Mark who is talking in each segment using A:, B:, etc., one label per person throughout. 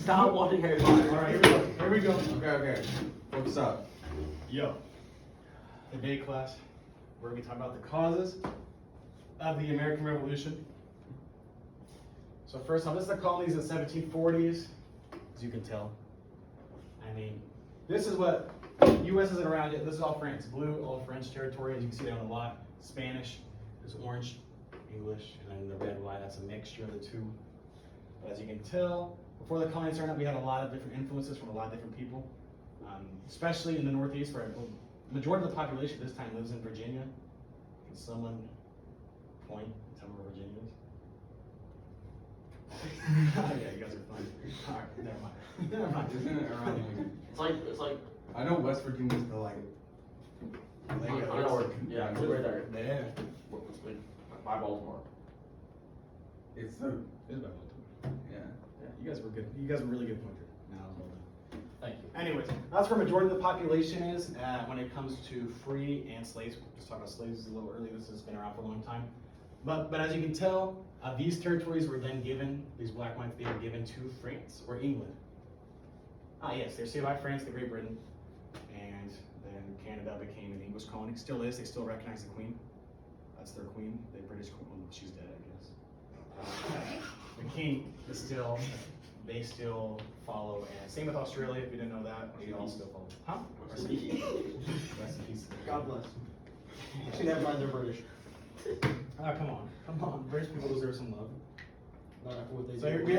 A: Stop watching Harry Potter.
B: All right, here we go. Here we go.
C: Okay. What's up?
B: Yo. Today, class, we're going to be talking about the causes of the American Revolution. So first off, this is the colonies in the 1740s, as you can tell. I mean, this is what U.S. isn't around yet. This is all France. Blue, all French territory. As you can see, they own a lot. Spanish is orange, English, and then the red, white. That's a mixture of the two. But as you can tell, before the colonies started, we had a lot of different influences from a lot of different people, especially in the Northeast, where the majority of the population this time lives in Virginia. Can someone point and tell me where Virginia is? Yeah, you guys are funny. All right, never mind. Never mind.
C: Isn't it around
A: It's like.
C: I know West Virginia's the like.
A: Yeah, it's right there.
B: Yeah.
A: It's like by Baltimore.
C: It's so.
B: It's about
C: Yeah.
B: Yeah, you guys were good. You guys were really good pointers. Now, well done.
A: Thank you.
B: Anyways, that's where majority of the population is when it comes to free and slaves. We'll just talk about slaves a little early. This has been around for a long time. But as you can tell, these territories were then given, these black whites, they were given to France or England. Yes, they're saved by France, the Great Britain, and then Canada became an English colony. Still is. They still recognize the Queen. That's their Queen, the British Queen. Well, she's dead, I guess. The King is still. They still follow, and same with Australia. If you didn't know that, they all still follow. Huh? Rest in peace. Rest in peace.
A: God bless. Actually, never mind, they're British.
B: Come on. British people deserve some love.
A: Not after what they
B: So
A: do.
B: we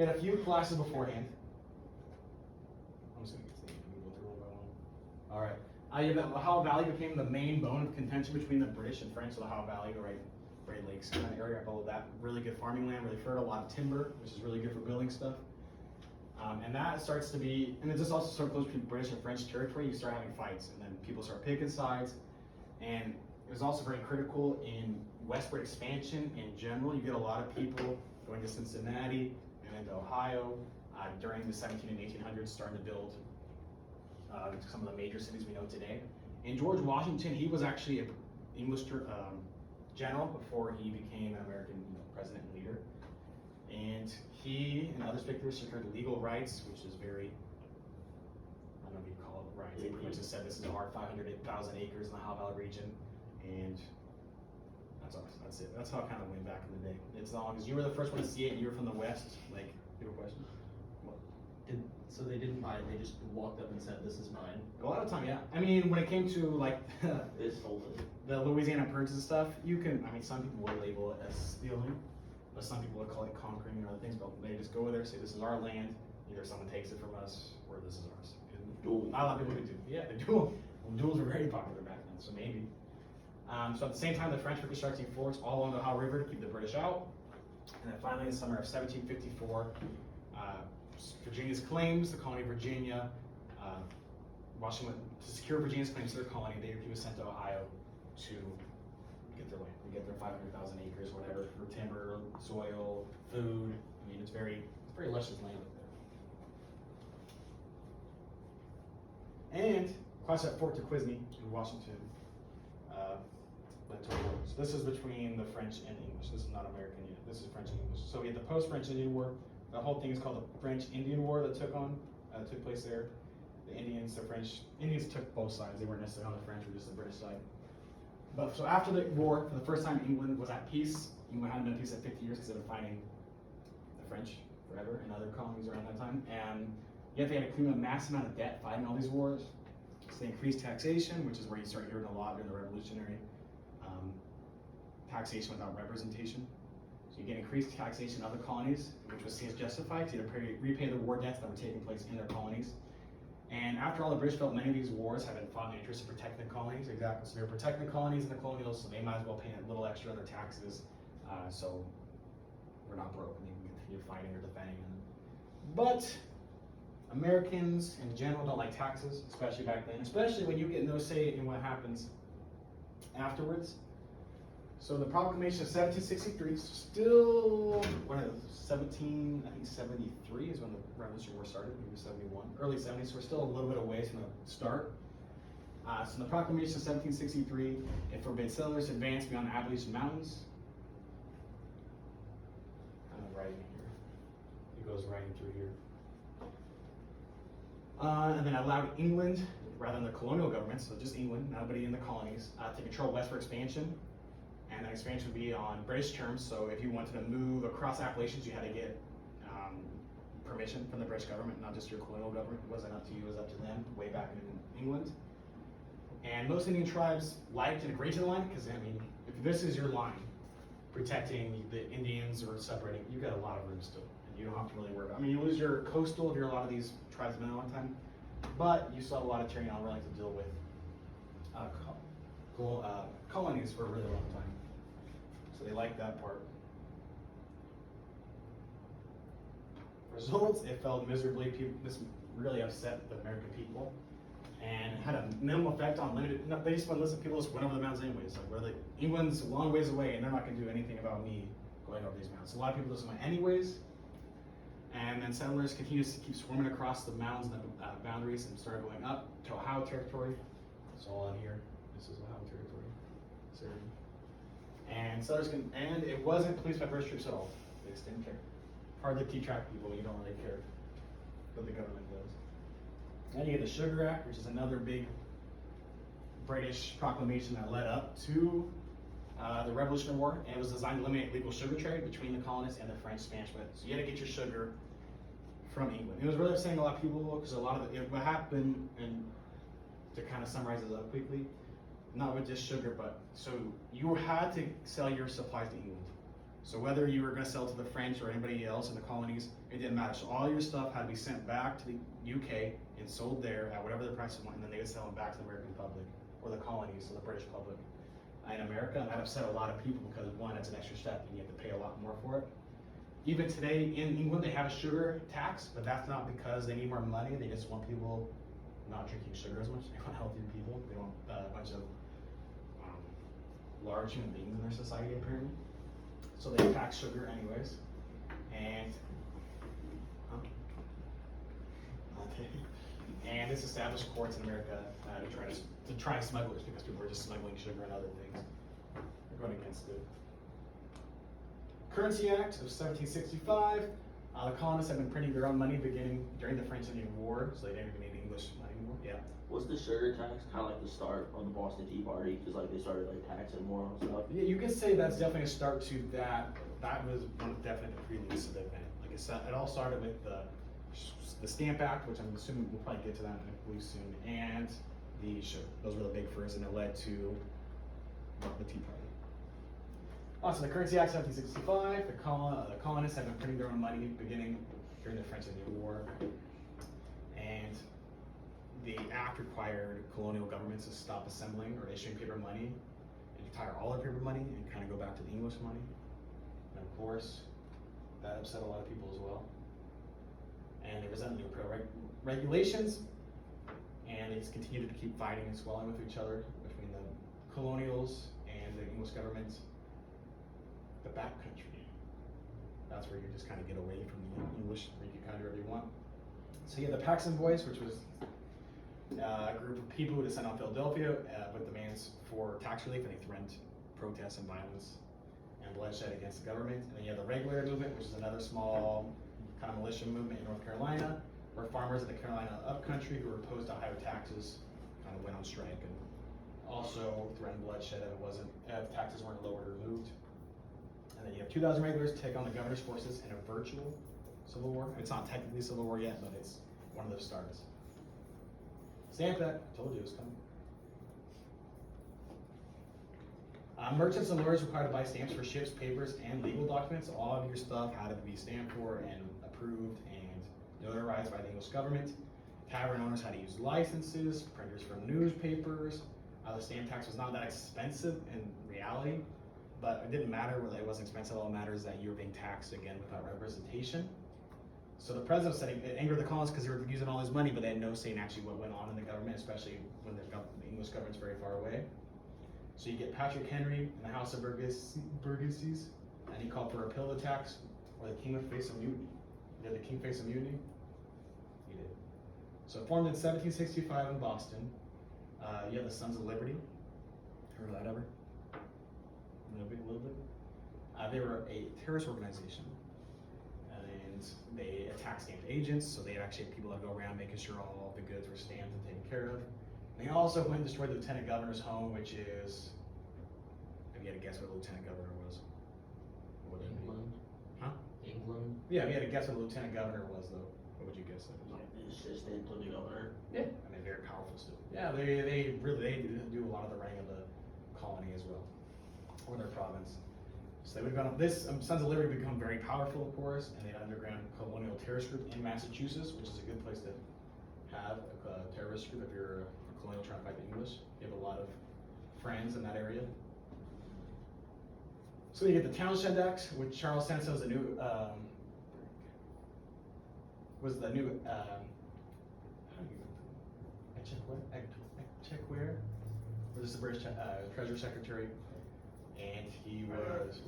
B: had a few classes beforehand. I'm just gonna go through one by one. All right. The Ohio Valley became the main bone of contention between the British and French. So the Ohio Valley, the Great Lakes kind of area, all of that. Really good farming land, really fertile, a lot of timber, which is really good for building stuff. And that starts to be, and it just also sort of goes between British and French territory. You start having fights, and then people start picking sides. And it was also very critical in westward expansion in general. You get a lot of people going to Cincinnati and into Ohio during the 17 and 1800s, starting to build some of the major cities we know today. And George Washington, he was actually an English general before he became an American president and leader. And he and other speakers secured legal rights, which is very, I don't know if you call it rights. They pretty much just said this is our 500,000 acres in the Ohio Valley region. And that's ours. That's it. That's how it kind of went back in the day. As long as you were the first one to see it and you were from the West, like, you have a question? What?
A: So they didn't buy it, they just walked up and said, this is mine.
B: A lot of time, yeah. I mean, when it came to like
A: They sold it.
B: the Louisiana Purchase and stuff, you can, I mean, some people would label it as stealing, but some people would call it conquering and other things, but they just go there, say this is our land, either someone takes it from us, or this is ours.
A: Duel.
B: Not a lot of people could do. Yeah, the duel. Well, duels were very popular back then, so maybe. So at the same time, the French were constructing forts all along the Ohio River to keep the British out. And then finally, in the summer of 1754, Virginia's claims, the colony of Virginia, Washington, to secure Virginia's claims to their colony, he was sent to Ohio to get their land, to get their 500,000 acres, whatever, for timber, soil, food. I mean, it's very luscious land up there. And class at Fort Duquesne in Washington. So this is between the French and English. This is not American yet. This is French and English. So we had the post-French Indian War. The whole thing is called the French Indian War that took place there. The Indians took both sides. They weren't necessarily on the French or just the British side. But so after the war, for the first time, England was at peace. England hadn't been at peace at 50 years because they were fighting the French forever and other colonies around that time. And yet they had to clean a massive amount of debt fighting all these wars. So they increased taxation, which is where you start hearing a lot during the Revolutionary. Taxation without representation. So you get increased taxation in other colonies, which was seen as justified to either repay the war debts that were taking place in their colonies. And after all, the British felt many of these wars had been fought in the interest of protecting the colonies. Exactly. So they were protecting the colonies and the colonials, so they might as well pay a little extra on their taxes. So we're not broke and they can continue fighting or defending them. But Americans in general don't like taxes, especially back then, especially when you get no say in what happens afterwards. So the Proclamation of 1763, still, when it was 73 is when the Revolutionary War started, maybe 71, early 70s, so we're still a little bit away from the start. So the Proclamation of 1763, it forbids settlers to advance beyond the Appalachian Mountains. Kind of writing here. You It goes right in through here. And then allowed England, rather than the colonial government, so just England, nobody in the colonies, to control westward expansion. And that expansion would be on British terms, so if you wanted to move across Appalachians, you had to get permission from the British government, not just your colonial government. It wasn't up to you, it was up to them, way back in England. And most Indian tribes liked and agreed to the line, because I mean, if this is your line, protecting the Indians or separating, you've got a lot of room still, and you don't have to really worry about. I mean, you lose your coastal if you're a lot of these tribes have been a long time, but you still have a lot of terrain on really to deal with colonies for a really long time. So they like that part. Results, it failed miserably. This really upset the American people, and it had a minimal effect on limited. No, they just went, listen, people just went over the mountains anyways. Like, where England's a long ways away, and they're not going to do anything about me going over these mountains. So a lot of people just went anyways, and then settlers continued to keep swarming across the mountains and the boundaries, and started going up to Ohio territory. It's all on here. This is Ohio territory. So, and settlers and it wasn't policed by British troops at all. They just didn't care. Hard to keep track of people when you don't really care, but the government does. Then you get the Sugar Act, which is another big British proclamation that led up to the Revolutionary War, and it was designed to eliminate legal sugar trade between the colonists and the French Spanish. So you had to get your sugar from England. It was really upsetting a lot of people because a lot of what happened, and to kind of summarize it up quickly, not with just sugar, but so you had to sell your supplies to England. So whether you were going to sell to the French or anybody else in the colonies, it didn't matter. So all your stuff had to be sent back to the UK and sold there at whatever the price was, and then they would sell them back to the American public or the colonies, so the British public. In America, and that upset a lot of people because one, it's an extra step and you have to pay a lot more for it. Even today in England, they have a sugar tax, but that's not because they need more money. They just want people not drinking sugar as much. They want healthier people. They want a bunch of large human beings in their society, apparently. So they tax sugar anyways. And and this established courts in America to try smugglers, because people were just smuggling sugar and other things. They're going against it. Currency Act of 1765. The colonists have been printing their own money beginning during the French Indian War, so they didn't even need English money anymore. Yeah.
D: Was the sugar tax kind of like the start of the Boston Tea Party? Because like they started like taxing more on stuff.
B: Yeah, you could say that's definitely a start to that. That was one of definitely the preludes to the event. Like I said, it all started with the Stamp Act, which I'm assuming we'll probably get to that, I believe, soon, and the sugar. Those were the big first, and it led to the Tea Party. Also, the Currency Act 1765. The colonists have been printing their own money beginning during the French Indian War, and the act required colonial governments to stop assembling or issuing paper money and retire all their paper money and kind of go back to the English money. And of course, that upset a lot of people as well. And they resented new regulations, and they just continued to keep fighting and squabbling with each other between the colonials and the English government. The back country, that's where you just kind of get away from the English, where you can kind of do whatever you want. So you have the Paxton Boys, which was a group of people who descended on Philadelphia with demands for tax relief, and they threatened protests and violence and bloodshed against the government. And then you have the Regular Movement, which is another small kind of militia movement in North Carolina, where farmers in the Carolina upcountry who were opposed to higher taxes kind of went on strike and also threatened bloodshed if taxes weren't lowered or removed. And then you have 2,000 regulars take on the governor's forces in a virtual civil war. It's not technically civil war yet, but it's one of those starts. Stamp Act, I told you it was coming. Merchants and lawyers required to buy stamps for ships, papers, and legal documents. All of your stuff had to be stamped for and approved and notarized by the English government. Tavern owners had to use licenses, printers for newspapers. The stamp tax was not that expensive in reality, but it didn't matter whether it wasn't expensive. All that matters is that you were being taxed again without representation. So the president said it angered the colonists because they were using all this money, but they had no say in actually what went on in the government, especially when the English government's very far away. So you get Patrick Henry in the House of Burgesses, and he called for a repeal of the tax, or the king would face a mutiny. Did the king face a mutiny? He did. So formed in 1765 in Boston, you have the Sons of Liberty. Heard of that ever? A little bit. They were a terrorist organization, and and they attack stamped agents, so they actually have people that go around making sure all the goods were stamped and taken care of. And they also went and destroyed the lieutenant governor's home, which is, if you had to guess what the lieutenant governor was. What would it be?
A: England.
B: Huh?
A: England.
B: Yeah, if you had to guess what the lieutenant governor was, though, what would you guess it was?
D: Like the assistant to the governor.
B: Yeah. I mean, very powerful still. Yeah, they really do a lot of the running of the colony as well, or their province. So they would have gone, Sons of Liberty become very powerful, of course, and they had an underground colonial terrorist group in Massachusetts, which is a good place to have a terrorist group if you're a colonial trying to fight the English. You have a lot of friends in that area. So you get the Townshend Act, which Charles Sanso is a new, was the new, Echecquer, was the British Treasury Secretary, and he was,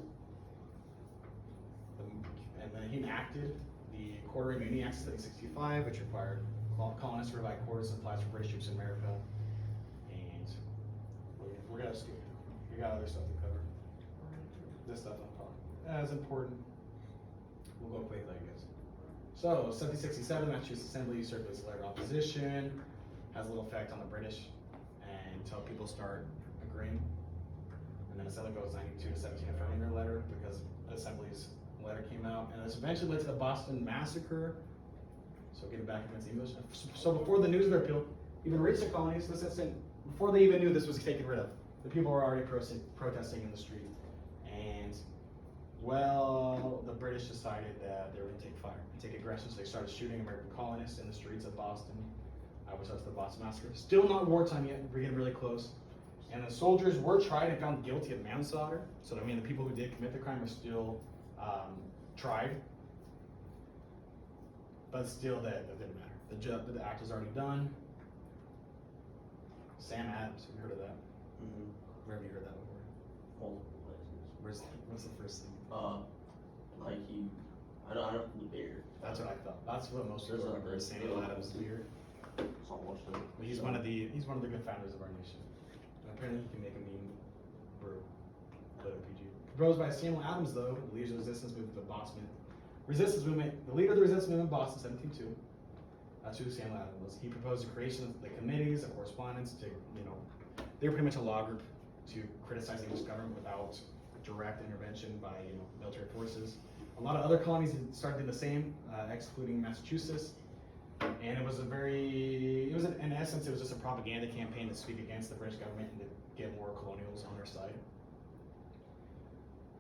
B: and then he enacted the Quarter Immunity Act of 1765, which required colonists to provide quarters and supplies for British troops in America, and we're gonna skip. We got other stuff to cover. This stuff I'm talking as important. We'll go quickly, I guess. So, 1767, Massachusetts Assembly circulates a letter of opposition, has a little effect on the British, until people start agreeing. And then Assembly goes 92 to 17 affirming their letter because the Assembly's letter came out, and this eventually led to the Boston Massacre. So getting back against English. So before the news of their appeal even reached the colonies, before they even knew this was taken rid of, the people were already protesting in the street. And well, the British decided that they were going to take fire and take aggression, so they started shooting American colonists in the streets of Boston. Which that's the Boston Massacre. Still not wartime yet, we're getting really close. And the soldiers were tried and found guilty of manslaughter. So I mean, the people who did commit the crime are still tried. But still, that didn't matter. The act was already done. Sam Adams, have you heard of that?
D: Mm-hmm.
B: Where have you heard that before?
D: Multiple places.
B: What's the first thing?
D: Like he, I don't the beard.
B: That's what I thought. That's what most people remember is Samuel Adams' beard.
D: It's almost him.
B: He's one of the good founders of our nation. And apparently he can make a mean brew. PG. Proposed by Samuel Adams, though, the leader of the resistance movement of Boston. The leader of the resistance movement in Boston, 1702. That's who Samuel Adams was. He proposed the creation of the committees of correspondence to, they were pretty much a law group to criticize the English government without direct intervention by, military forces. A lot of other colonies started doing the same, excluding Massachusetts. And in essence, it was just a propaganda campaign to speak against the British government and to get more colonials on their side.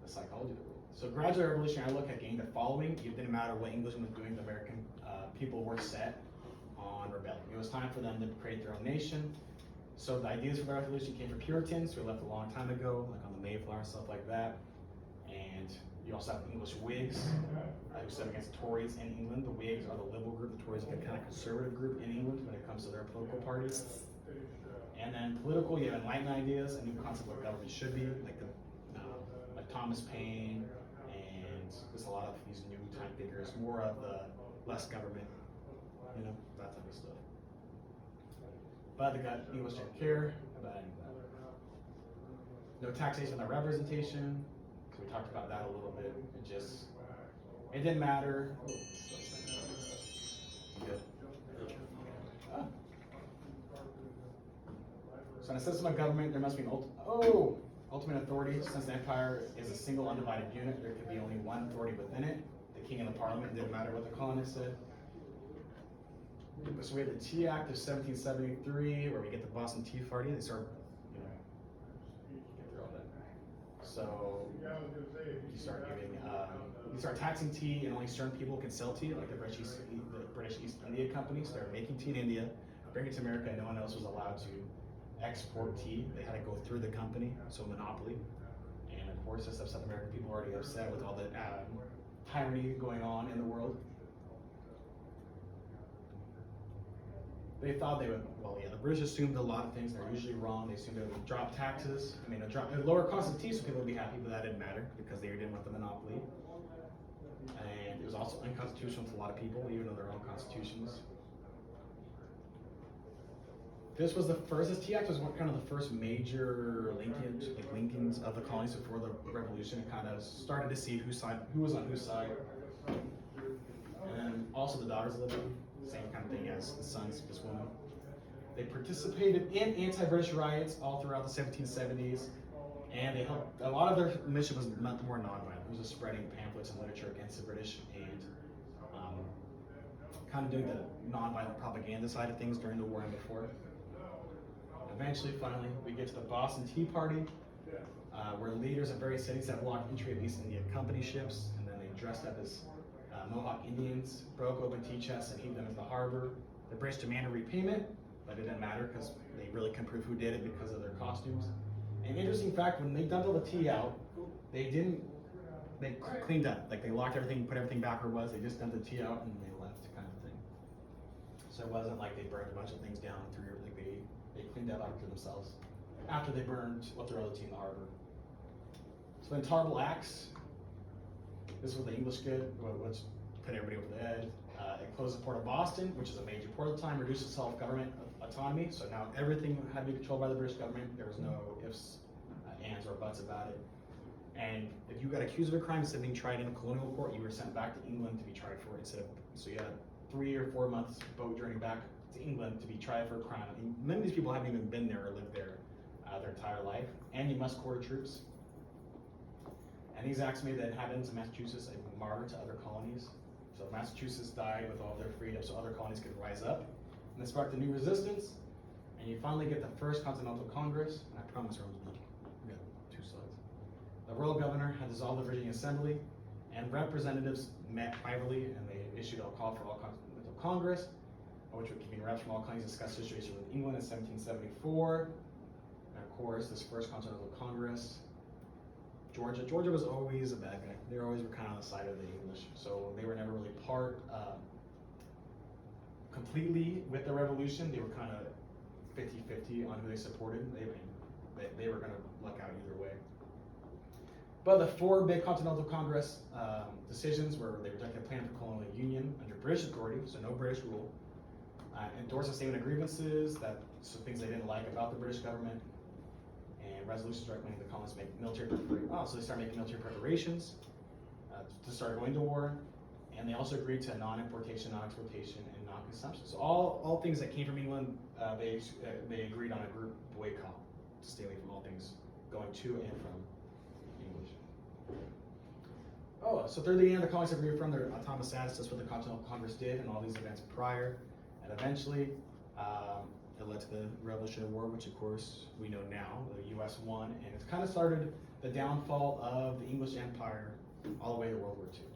B: The psychology of the world. So gradual revolutionary outlook had gained a following. It didn't matter what Englishmen was doing, the American people were set on rebelling. It was time for them to create their own nation. So the ideas for the revolution came from Puritans who left a long time ago, like on the Mayflower and stuff like that. And you also have English Whigs who stood against Tories in England. The Whigs are the liberal group, the Tories are the kind of conservative group in England when it comes to their political parties. And then political, you have Enlightenment ideas, a new concept of what government should be, like Thomas Paine, and just a lot of these new time figures, more of the less government, that type of stuff. But they got English didn't care about any of that. No taxation without representation. So we talked about that a little bit. It didn't matter. Good. So in a system of government, there must be an ultimate authority. Since the empire is a single undivided unit, there could be only one authority within it. The king and the parliament. It didn't matter what the colonists said. So we have the Tea Act of 1773, where we get the Boston Tea Party. They start, get through all that. So you start taxing tea, and only certain people can sell tea, like the British East India Company started making tea in India, bring it to America, and no one else was allowed to export tea. They had to go through the company, so monopoly. And of course, this upset the American people already upset with all the tyranny going on in the world. They thought they would, the British assumed a lot of things. They're usually wrong. They assumed they would drop taxes. A lower cost of tea so people would be happy, but that didn't matter because they didn't want the monopoly. And it was also unconstitutional to a lot of people, even though their own constitutions. This Tea Act was kind of the first major linkings of the colonies before the Revolution. It kind of started to see who was on whose side. then also the daughters lived in, same kind of thing as the sons of this woman. They participated in anti-British riots all throughout the 1770s, and they helped. A lot of their mission was not more nonviolent. It was just spreading pamphlets and literature against the British and kind of doing the nonviolent propaganda side of things during the war and before. Eventually, finally, we get to the Boston Tea Party, where leaders of various cities that blocked entry of East India Company ships, and then they dressed up as Mohawk Indians, broke open tea chests and heaved them into the harbor. The British demanded repayment, but it didn't matter because they really couldn't prove who did it because of their costumes. An interesting fact, when they dumped all the tea out, they cleaned up. Like they locked everything, put everything back where it was, they just dumped the tea out and they left kind of thing. So it wasn't like they burned a bunch of things down through, like they cleaned up after themselves. After they burned what threw all the tea in the harbor. So then Terrible Acts, this is what the English did, which put everybody over the edge. It closed the port of Boston, which is a major port at the time, reduced the self-government autonomy. So now everything had to be controlled by the British government. There was no ifs, ands, or buts about it. And if you got accused of a crime instead of being tried in a colonial court, you were sent back to England to be tried for it instead of. So you had a 3 or 4 months boat journey back to England to be tried for a crime. I mean, many of these people haven't even been there or lived there their entire life. And you must quarter troops. And these acts made the inhabitants of Massachusetts a martyr to other colonies. So Massachusetts died with all their freedom so other colonies could rise up. And this sparked a new resistance. And you finally get the First Continental Congress. And I promise we got 2 slides. The royal governor had dissolved the Virginia Assembly, and representatives met privately, and they issued a call for all Continental Congress, which would convene reps from all colonies to discuss the situation with England in 1774. And of course, this First Continental Congress, Georgia was always a bad guy. They always were kind of on the side of the English, so they were never really part completely with the revolution. They were kind of 50-50 on who they supported. They were going to luck out either way. But the 4 big Continental Congress decisions were they rejected a plan for colonial union under British authority, so no British rule, endorsed a statement of grievances, so things they didn't like about the British government, and resolutions recommending the colonies make military preparations. So they started making military preparations to start going to war, and they also agreed to non-importation, non-exploitation, and non-consumption. So all things that came from England, they agreed on a group boycott to stay away from all things going to and from English. So through the end, the colonies have reaffirmed their autonomous status. That's what the Continental Congress did, and all these events prior, and eventually. It led to the Revolutionary War, which of course we know now, the U.S. won, and it's kind of started the downfall of the English Empire all the way to World War II.